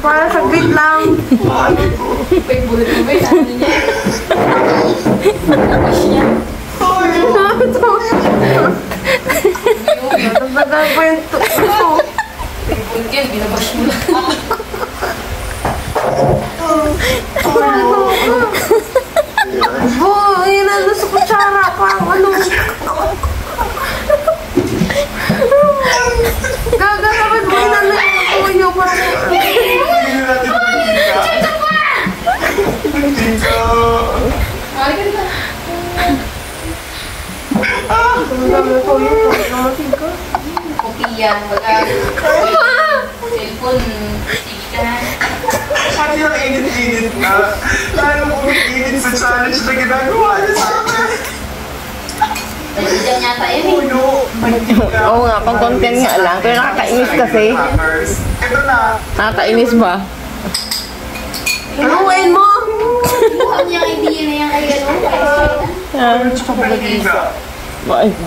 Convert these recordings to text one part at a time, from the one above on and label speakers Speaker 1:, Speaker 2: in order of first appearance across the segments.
Speaker 1: Para saglit lang.
Speaker 2: Favorite mo ba yung ano niya? Nakish niya.
Speaker 1: Natagal pa yung tuto.
Speaker 2: Pagkil, binabash mo lang.
Speaker 1: Bo, yun na sa kutsara. Parang ano. Gagawin mo yun na yung tuyo. Parang
Speaker 2: Kopiyan, baga. Cellphone, sige ka.
Speaker 3: Ano yung init-init na? Lalo mo init sa challenge na ginagawa niya sa akin.
Speaker 2: Nandiyan yata yan eh.
Speaker 3: Puno, mantika.
Speaker 1: oo nga, pang content nga lang. Pero nakakainis kasi.
Speaker 3: Ito na.
Speaker 1: Nakakainis ba? Haluin mo!
Speaker 2: Mukhang niyang idea na yan kay ano.
Speaker 3: Mantika.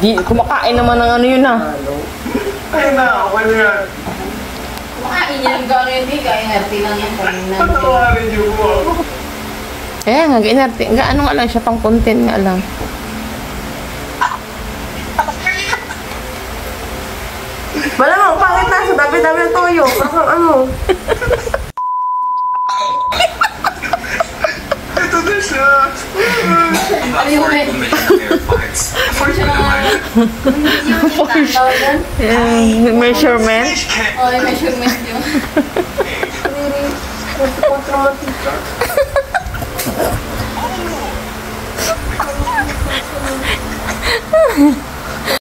Speaker 1: Di, kumakain naman ng ano yun ah.
Speaker 3: Ayun na, okay na yan.
Speaker 2: Kumakain niya ng gano'n yun eh. Kaya ngarte lang yan kanina.
Speaker 3: Patawarin niyo po.
Speaker 1: Kaya nga, ginarte. Ano nga lang siya, pang content nga lang. Malamang, pangit na sa dami-dami ng toyo. Parang ano.
Speaker 3: Ito na siya.
Speaker 2: Ano yung
Speaker 1: Measurement.
Speaker 2: oh, yung measurement yun.